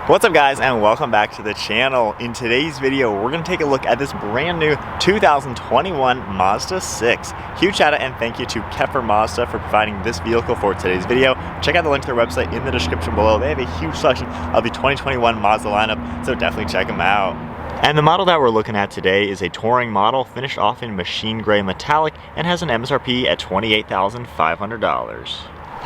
What's up guys, and welcome back to the channel. In today's video, we're going to take a look at this brand new 2021 Mazda 6. Huge shout out and thank you to Keffer Mazda for providing this vehicle for today's video. Check out the link to their website in the description below. They have a huge selection of the 2021 Mazda lineup, so definitely check them out. And the model that we're looking at today is a Touring model finished off in machine gray metallic and has an MSRP at $28,500.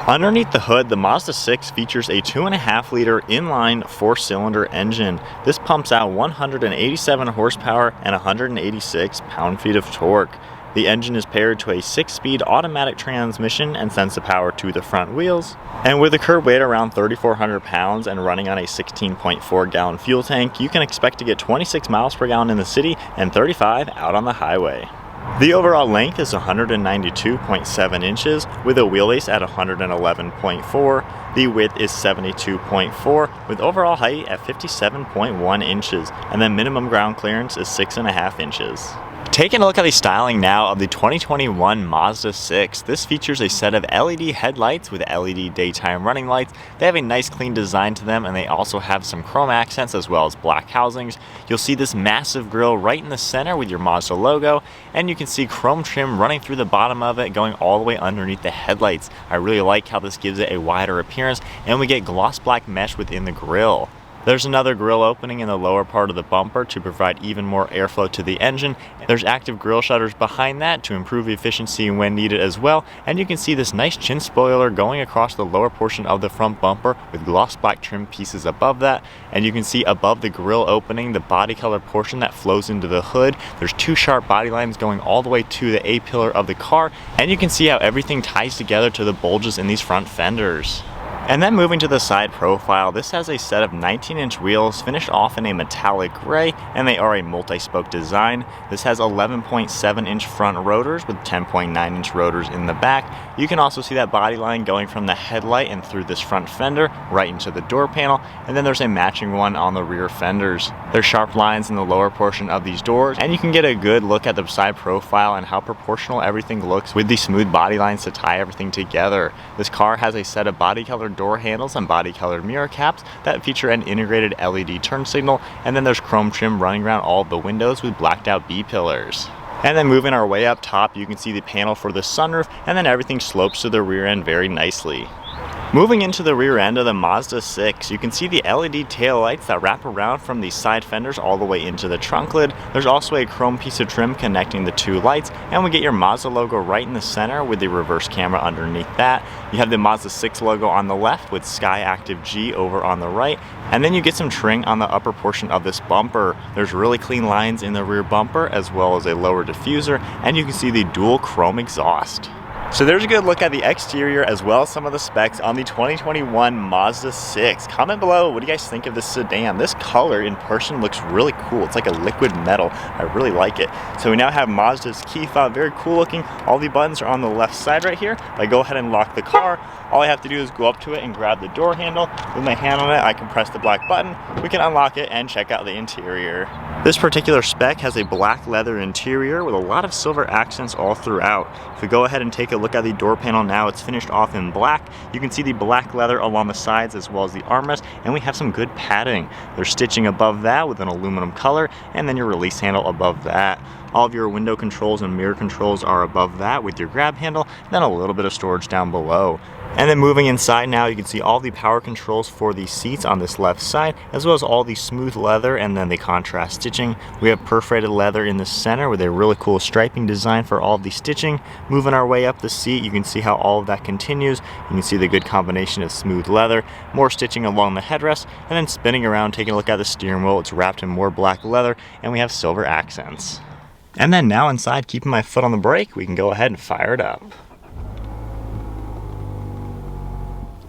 Underneath the hood, the Mazda 6 features a 2.5-liter inline 4-cylinder engine. This pumps out 187 horsepower and 186 pound-feet of torque. The engine is paired to a 6-speed automatic transmission and sends the power to the front wheels. And with a curb weight around 3,400 pounds and running on a 16.4-gallon fuel tank, you can expect to get 26 miles per gallon in the city and 35 out on the highway. The overall length is 192.7 inches with a wheelbase at 111.4. The width is 72.4 with overall height at 57.1 inches, and then minimum ground clearance is 6.5 inches. Taking a look at the styling now of the 2021 Mazda 6. This features a set of LED headlights with LED daytime running lights. They have a nice clean design to them, and they also have some chrome accents as well as black housings. You'll see this massive grille right in the center with your Mazda logo, and you can see chrome trim running through the bottom of it going all the way underneath the headlights. I really like how this gives it a wider appearance, and we get gloss black mesh within the grille. There's another grille opening in the lower part of the bumper to provide even more airflow to the engine. There's active grille shutters behind that to improve efficiency when needed as well. And you can see this nice chin spoiler going across the lower portion of the front bumper with gloss black trim pieces above that. And you can see above the grille opening the body color portion that flows into the hood. There's two sharp body lines going all the way to the A-pillar of the car. And you can see how everything ties together to the bulges in these front fenders. And then moving to the side profile, this has a set of 19-inch wheels finished off in a metallic gray, and they are a multi-spoke design. This has 11.7-inch front rotors with 10.9-inch rotors in the back. You can also see that body line going from the headlight and through this front fender right into the door panel, and then there's a matching one on the rear fenders. There's sharp lines in the lower portion of these doors, and you can get a good look at the side profile and how proportional everything looks with the smooth body lines to tie everything together. This car has a set of body colored door handles and body colored mirror caps that feature an integrated LED turn signal, and then there's chrome trim running around all of the windows with blacked out B-pillars. And then moving our way up top, you can see the panel for the sunroof, and then everything slopes to the rear end very nicely. Moving into the rear end of the Mazda 6, you can see the LED taillights that wrap around from the side fenders all the way into the trunk lid. There's also a chrome piece of trim connecting the two lights, and we get your Mazda logo right in the center with the reverse camera underneath that. You have the Mazda 6 logo on the left with Sky Active G over on the right, and then you get some trim on the upper portion of this bumper. There's really clean lines in the rear bumper as well as a lower diffuser, and you can see the dual chrome exhaust. So there's a good look at the exterior as well as some of the specs on the 2021 Mazda 6. Comment below, what do you guys think of this sedan? This color in person looks really cool. It's like a liquid metal. I really like it. So we now have Mazda's key fob, very cool looking. All the buttons are on the left side right here. If I go ahead and lock the car, all I have to do is go up to it and grab the door handle. With my hand on it, I can press the black button. We can unlock it and check out the interior. This particular spec has a black leather interior with a lot of silver accents all throughout. If we go ahead and take a look at the door panel now, it's finished off in black. You can see the black leather along the sides as well as the armrest, and we have some good padding. There's stitching above that with an aluminum color, and then your release handle above that. All of your window controls and mirror controls are above that with your grab handle, and then a little bit of storage down below. And then moving inside now, you can see all the power controls for the seats on this left side, as well as all the smooth leather and then the contrast stitching. We have perforated leather in the center with a really cool striping design for all of the stitching. Moving our way up the seat, you can see how all of that continues. You can see the good combination of smooth leather, more stitching along the headrest, and then spinning around, taking a look at the steering wheel. It's wrapped in more black leather, and we have silver accents. And then now inside, keeping my foot on the brake, we can go ahead and fire it up.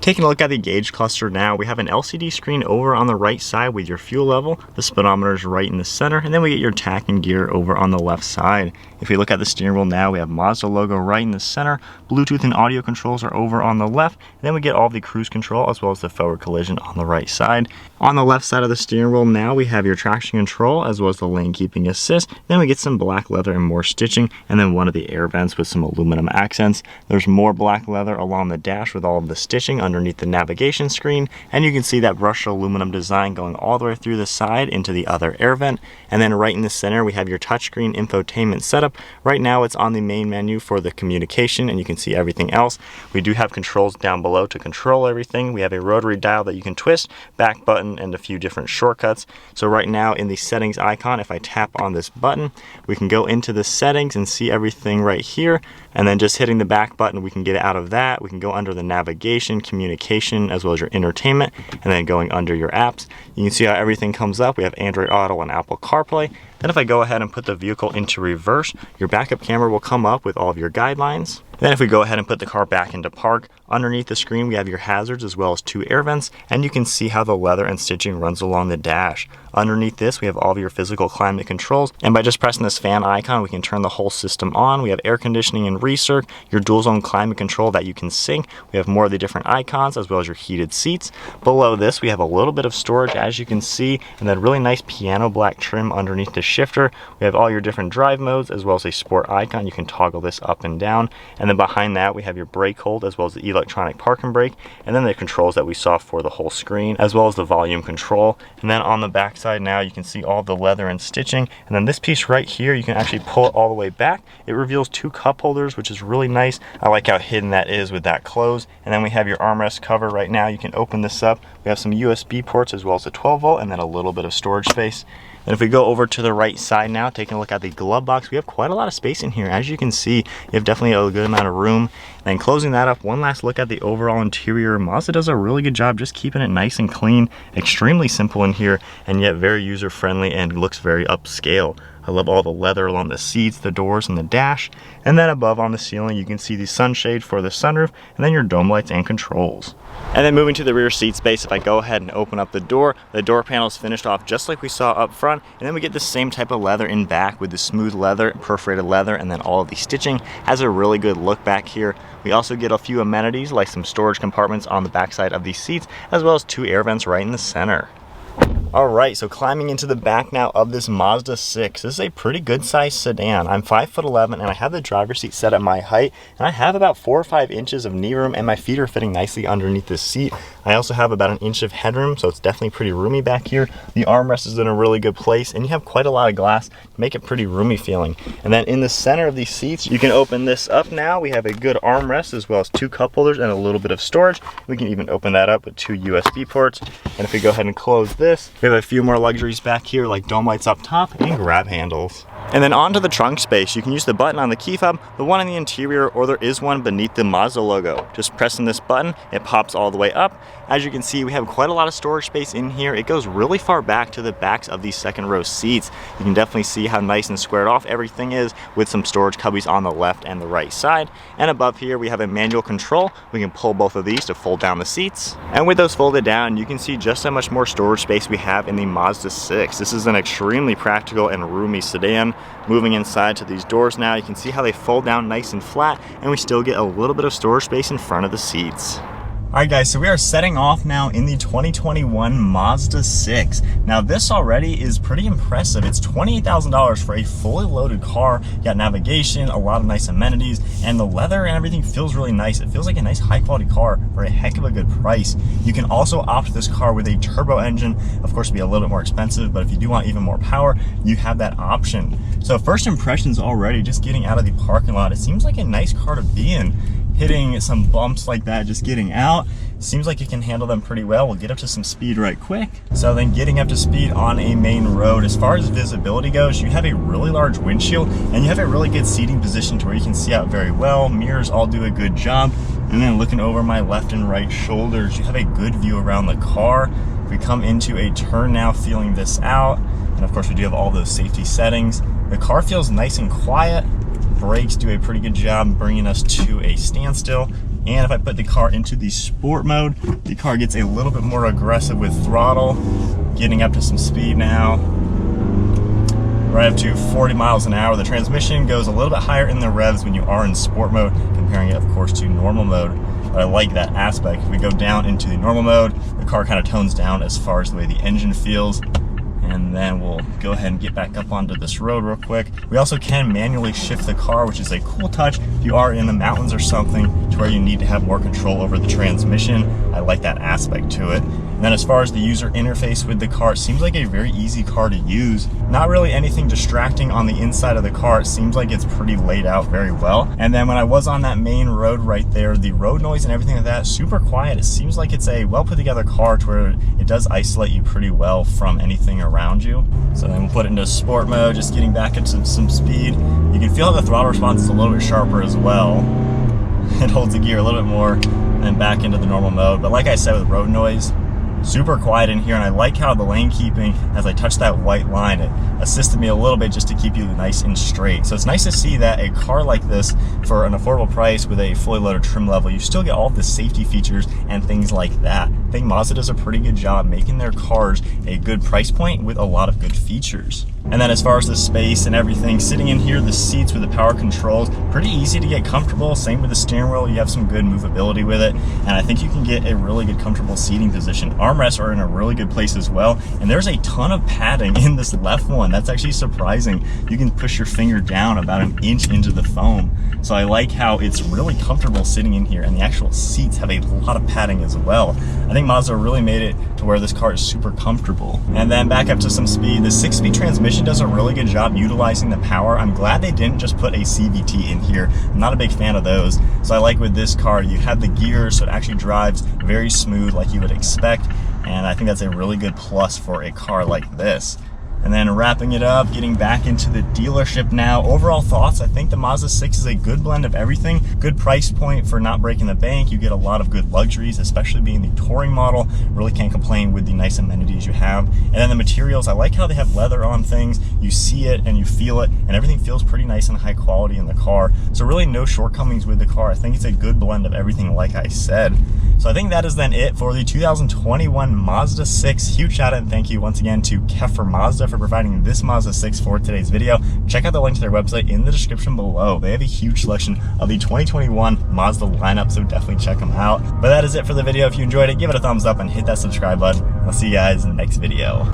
Taking a look at the gauge cluster now, we have an LCD screen over on the right side with your fuel level. The speedometer is right in the center, and then we get your tack and gear over on the left side. If we look at the steering wheel now, we have Mazda logo right in the center. Bluetooth and audio controls are over on the left, and then we get all the cruise control as well as the forward collision on the right side. On the left side of the steering wheel now, we have your traction control as well as the lane keeping assist. Then we get some black leather and more stitching, and then one of the air vents with some aluminum accents. There's more black leather along the dash with all of the stitching underneath the navigation screen, and you can see that brushed aluminum design going all the way through the side into the other air vent. And then right in the center, we have your touchscreen infotainment setup. Right now it's on the main menu for the communication, and you can see everything else. We do have controls down below to control everything. We have a rotary dial that you can twist, back button, and a few different shortcuts. So right now in the settings icon, if I tap on this button, we can go into the settings and see everything right here. And then just hitting the back button, we can get out of that. We can go under the navigation, communication, as well as your entertainment, and then going under your apps. You can see how everything comes up. We have Android Auto and Apple CarPlay. Then if I go ahead and put the vehicle into reverse, your backup camera will come up with all of your guidelines. Then if we go ahead and put the car back into park, underneath the screen we have your hazards as well as 2 air vents, and you can see how the leather and stitching runs along the dash. Underneath this we have all of your physical climate controls, and by just pressing this fan icon we can turn the whole system on. We have air conditioning and recirc, your dual zone climate control that you can sync. We have more of the different icons as well as your heated seats. Below this we have a little bit of storage, as you can see, and then really nice piano black trim underneath the shifter. We have all your different drive modes as well as a sport icon. You can toggle this up and down, and then behind that we have your brake hold as well as the electronic park and brake, and then the controls that we saw for the whole screen as well as the volume control. And then on the back side now you can see all the leather and stitching, and then this piece right here you can actually pull it all the way back. It reveals 2 cup holders, which is really nice. I like how hidden that is with that close. And then we have your armrest cover right now. You can open this up. We have some USB ports as well as a 12 volt and then a little bit of storage space. And if we go over to the right side now, taking a look at the glove box, we have quite a lot of space in here. As you can see, you have definitely a good amount of room. And then closing that up, one last look at the overall interior. Mazda does a really good job just keeping it nice and clean, extremely simple in here, and yet very user-friendly and looks very upscale. I love all the leather along the seats, the doors, and the dash. And then above on the ceiling, you can see the sunshade for the sunroof, and then your dome lights and controls. And then moving to the rear seat space, if I go ahead and open up the door panel is finished off just like we saw up front, and then we get the same type of leather in back with the smooth leather, perforated leather, and then all of the stitching. Has a really good look back here. We also get a few amenities like some storage compartments on the backside of these seats, as well as 2 air vents right in the center. Alright, so climbing into the back now of this Mazda 6. This is a pretty good sized sedan. I'm 5'11" and I have the driver's seat set at my height, and I have about 4 or 5 inches of knee room, and my feet are fitting nicely underneath the seat. I also have about 1 inch of headroom, so it's definitely pretty roomy back here. The armrest is in a really good place, and you have quite a lot of glass to make it pretty roomy feeling. And then in the center of these seats, you can open this up now. We have a good armrest as well as 2 cup holders and a little bit of storage. We can even open that up with 2 USB ports. And if we go ahead and close this, we have a few more luxuries back here like dome lights up top and grab handles. And then onto the trunk space, you can use the button on the key fob, the one in the interior, or there is one beneath the Mazda logo. Just pressing this button, it pops all the way up. As you can see, we have quite a lot of storage space in here. It goes really far back to the backs of these second row seats. You can definitely see how nice and squared off everything is with some storage cubbies on the left and the right side. And above here, we have a manual control. We can pull both of these to fold down the seats. And with those folded down, you can see just how much more storage space we have in the Mazda 6. This is an extremely practical and roomy sedan. Moving inside to these doors now, you can see how they fold down nice and flat, and we still get a little bit of storage space in front of the seats. Alright guys, so we are setting off now in the 2021 Mazda 6. Now this already is pretty impressive. It's $28,000 for a fully loaded car. You got navigation, a lot of nice amenities, and the leather and everything feels really nice. It feels like a nice high quality car for a heck of a good price. You can also opt this car with a turbo engine. Of course, it'll be a little bit more expensive, but if you do want even more power, you have that option. So first impressions already, just getting out of the parking lot, it seems like a nice car to be in. Hitting some bumps like that, just getting out, seems like you can handle them pretty well. We'll get up to some speed right quick. So then getting up to speed on a main road, as far as visibility goes, you have a really large windshield and you have a really good seating position to where you can see out very well. Mirrors all do a good job. And then looking over my left and right shoulders, you have a good view around the car. If we come into a turn now, feeling this out, and of course we do have all those safety settings. The car feels nice and quiet. Brakes do a pretty good job bringing us to a standstill. And if I put the car into the sport mode, the car gets a little bit more aggressive with throttle, getting up to some speed now, right up to 40 miles an hour. The transmission goes a little bit higher in the revs when you are in sport mode, comparing it of course to normal mode. But I like that aspect. If we go down into the normal mode, the car kind of tones down as far as the way the engine feels. And then we'll go ahead and get back up onto this road real quick. We also can manually shift the car, which is a cool touch. If you are in the mountains or something, to where you need to have more control over the transmission. I like that aspect to it. And then as far as the user interface with the car, it seems like a very easy car to use. Not really anything distracting on the inside of the car. It seems like it's pretty laid out very well. And then when I was on that main road right there, the road noise and everything like that, super quiet. It seems like it's a well put together car to where it does isolate you pretty well from anything around you. So then we'll put it into sport mode, just getting back into some speed. You can feel how the throttle response is a little bit sharper as well. It holds the gear a little bit more and then back into the normal mode. But like I said, with road noise, super quiet in here, and I like how the lane keeping, as I touch that white line, it assisted me a little bit just to keep you nice and straight. So it's nice to see that a car like this, for an affordable price with a fully loaded trim level, you still get all the safety features and things like that. I think Mazda does a pretty good job making their cars a good price point with a lot of good features. And then as far as the space and everything, sitting in here, the seats with the power controls, pretty easy to get comfortable. Same with the steering wheel, you have some good movability with it. And I think you can get a really good comfortable seating position. Armrests are in a really good place as well. And there's a ton of padding in this left one. That's actually surprising. You can push your finger down about an inch into the foam. So I like how it's really comfortable sitting in here, and the actual seats have a lot of padding as well. I think Mazda really made it to where this car is super comfortable. And then back up to some speed, the 6-speed transmission does a really good job utilizing the power. I'm glad they didn't just put a CVT in here. I'm not a big fan of those. So I like with this car, you have the gears, so it actually drives very smooth like you would expect. And I think that's a really good plus for a car like this. And then wrapping it up, getting back into the dealership now. Overall thoughts, I think the Mazda 6 is a good blend of everything. Good price point for not breaking the bank. You get a lot of good luxuries, especially being the touring model. Really can't complain with the nice amenities you have. And then the materials, I like how they have leather on things. You see it and you feel it, and everything feels pretty nice and high quality in the car. So really no shortcomings with the car. I think it's a good blend of everything, like I said. So I think that is then it for the 2021 Mazda 6. Huge shout out and thank you once again to Keffer Mazda for providing this Mazda 6 for today's video. Check out the link to their website in the description below. They have a huge selection of the 2021 Mazda lineup, so definitely check them out. But that is it for the video. If you enjoyed it, give it a thumbs up and hit that subscribe button. I'll see you guys in the next video.